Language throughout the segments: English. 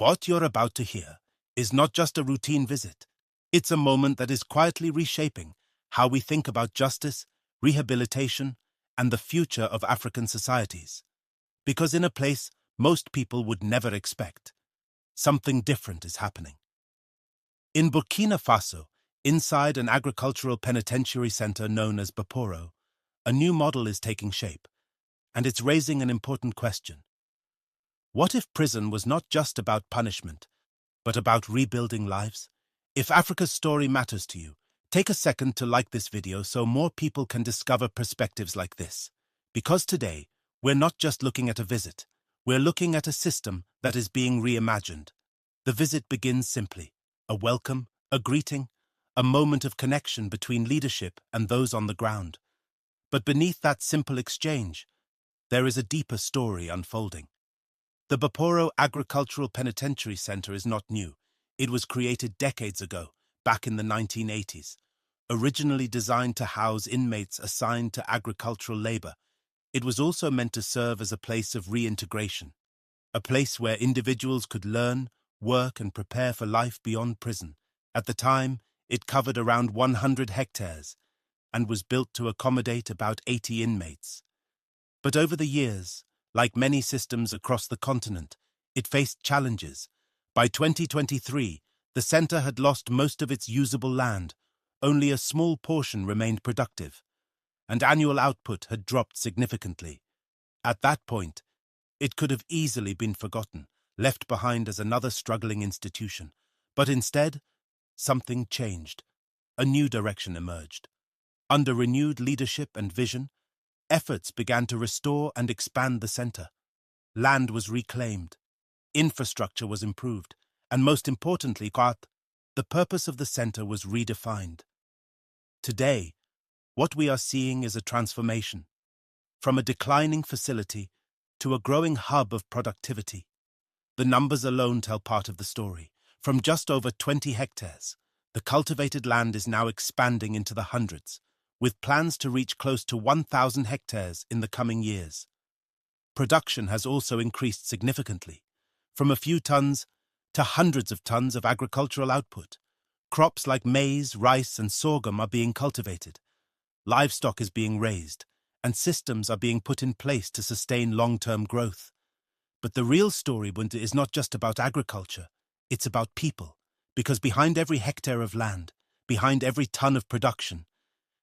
What you're about to hear is not just a routine visit. It's a moment that is quietly reshaping how we think about justice, rehabilitation, and the future of African societies. Because in a place most people would never expect, something different is happening. In Burkina Faso, inside an agricultural penitentiary center known as Baporo, a new model is taking shape, and it's raising an important question. What if prison was not just about punishment, but about rebuilding lives? If Africa's story matters to you, take a second to like this video so more people can discover perspectives like this. Because today, we're not just looking at a visit, we're looking at a system that is being reimagined. The visit begins simply: a welcome, a greeting, a moment of connection between leadership and those on the ground. But beneath that simple exchange, there is a deeper story unfolding. The Baporo Agricultural Penitentiary Center is not new. It was created decades ago, back in the 1980s. Originally designed to house inmates assigned to agricultural labor, it was also meant to serve as a place of reintegration, a place where individuals could learn, work, and prepare for life beyond prison. At the time, it covered around 100 hectares and was built to accommodate about 80 inmates. But over the years, like many systems across the continent, it faced challenges. By 2023, the center had lost most of its usable land. Only a small portion remained productive, and annual output had dropped significantly. At that point, it could have easily been forgotten, left behind as another struggling institution. But instead, something changed. A new direction emerged. Under renewed leadership and vision, efforts began to restore and expand the center. Land was reclaimed, infrastructure was improved, and most importantly, the purpose of the center was redefined. Today, what we are seeing is a transformation, from a declining facility to a growing hub of productivity. The numbers alone tell part of the story. From just over 20 hectares, the cultivated land is now expanding into the hundreds, with plans to reach close to 1,000 hectares in the coming years. Production has also increased significantly, from a few tons to hundreds of tons of agricultural output. Crops like maize, rice, and sorghum are being cultivated. Livestock is being raised, and systems are being put in place to sustain long-term growth. But the real story is not just about agriculture, it's about people, because behind every hectare of land, behind every ton of production,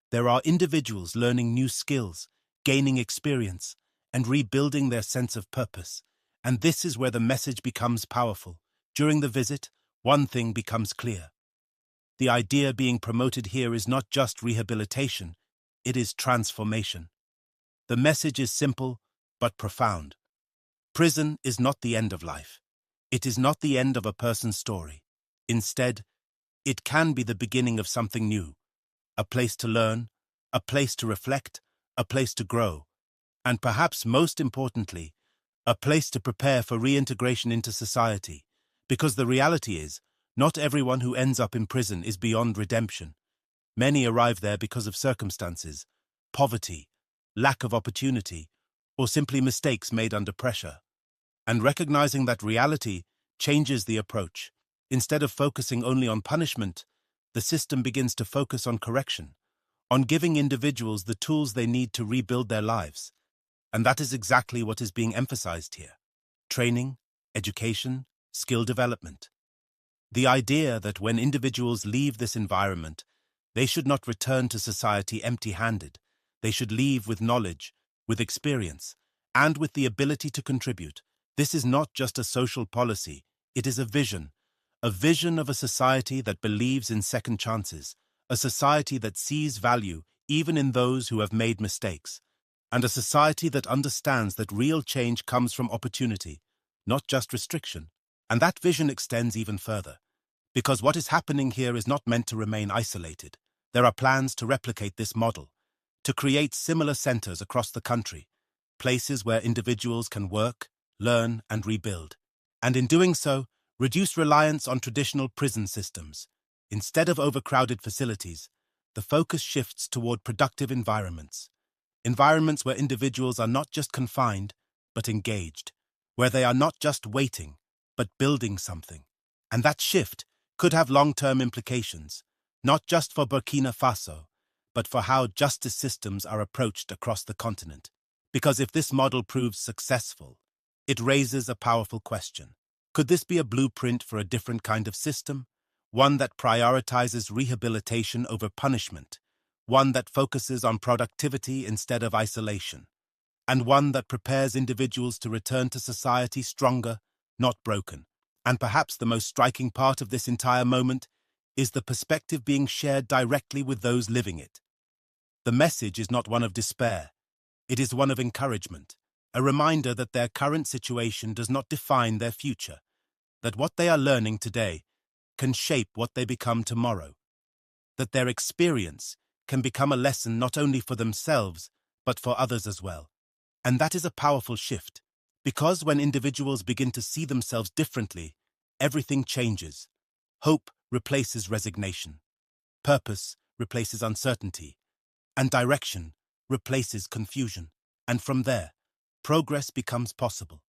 there are individuals learning new skills, gaining experience, and rebuilding their sense of purpose. And this is where the message becomes powerful. During the visit, one thing becomes clear. The idea being promoted here is not just rehabilitation, it is transformation. The message is simple but profound. Prison is not the end of life. It is not the end of a person's story. Instead, it can be the beginning of something new. A place to learn, a place to reflect, a place to grow, and perhaps most importantly, a place to prepare for reintegration into society. Because the reality is, not everyone who ends up in prison is beyond redemption. Many arrive there because of circumstances, poverty, lack of opportunity, or simply mistakes made under pressure. And recognizing that reality changes the approach. Instead of focusing only on punishment, the system begins to focus on correction, on giving individuals the tools they need to rebuild their lives. And that is exactly what is being emphasized here: training, education, skill development. The idea that when individuals leave this environment, they should not return to society empty-handed. They should leave with knowledge, with experience, and with the ability to contribute. This is not just a social policy, it is a vision of a society that believes in second chances, a society that sees value even in those who have made mistakes, and a society that understands that real change comes from opportunity, not just restriction. And that vision extends even further, because what is happening here is not meant to remain isolated. There are plans to replicate this model, to create similar centers across the country, places where individuals can work, learn, and rebuild. And in doing so, reduce reliance on traditional prison systems. Instead of overcrowded facilities, the focus shifts toward productive environments. Environments where individuals are not just confined, but engaged, where they are not just waiting, but building something. And that shift could have long-term implications, not just for Burkina Faso, but for how justice systems are approached across the continent. Because if this model proves successful, it raises a powerful question. Could this be a blueprint for a different kind of system? One that prioritizes rehabilitation over punishment, one that focuses on productivity instead of isolation, and one that prepares individuals to return to society stronger, not broken. And perhaps the most striking part of this entire moment is the perspective being shared directly with those living it. The message is not one of despair. It is one of encouragement, a reminder that their current situation does not define their future, that what they are learning today can shape what they become tomorrow, that their experience can become a lesson not only for themselves, but for others as well. And that is a powerful shift, because when individuals begin to see themselves differently, everything changes. Hope replaces resignation, purpose replaces uncertainty, and direction replaces confusion. And from there, progress becomes possible.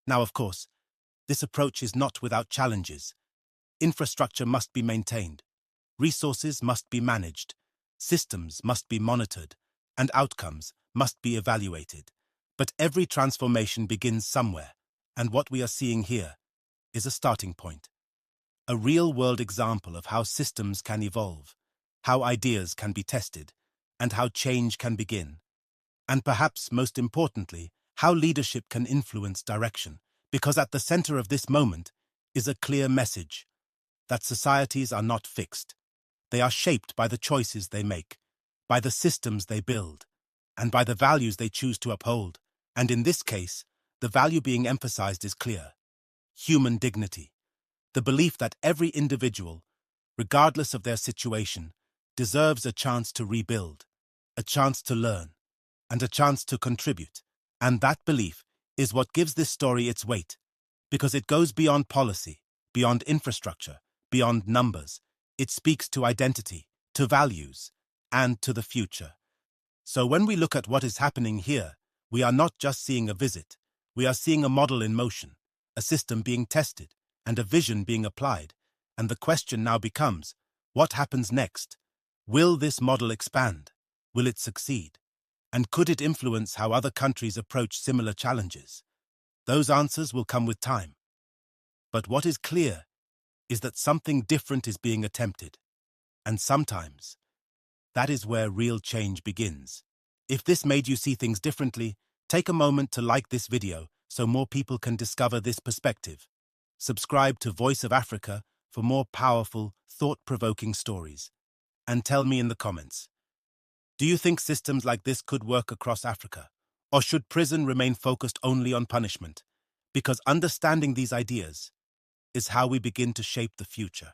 Now, of course, this approach is not without challenges. Infrastructure must be maintained, resources must be managed, systems must be monitored, and outcomes must be evaluated. But every transformation begins somewhere, and what we are seeing here is a starting point. A real-world example of how systems can evolve, how ideas can be tested, and how change can begin. And perhaps most importantly, how leadership can influence direction, because at the center of this moment is a clear message that societies are not fixed. They are shaped by the choices they make, by the systems they build, and by the values they choose to uphold. And in this case, the value being emphasized is clear: human dignity. The belief that every individual, regardless of their situation, deserves a chance to rebuild, a chance to learn, and a chance to contribute. And that belief is what gives this story its weight, because it goes beyond policy, beyond infrastructure, beyond numbers. It speaks to identity, to values, and to the future. So when we look at what is happening here, we are not just seeing a visit. We are seeing a model in motion, a system being tested, and a vision being applied. And the question now becomes, what happens next? Will this model expand? Will it succeed? And could it influence how other countries approach similar challenges? Those answers will come with time. But what is clear is that something different is being attempted. And sometimes, that is where real change begins. If this made you see things differently, take a moment to like this video so more people can discover this perspective. Subscribe to Voice of Africa for more powerful, thought-provoking stories. And tell me in the comments, do you think systems like this could work across Africa? Or should prison remain focused only on punishment? Because understanding these ideas is how we begin to shape the future.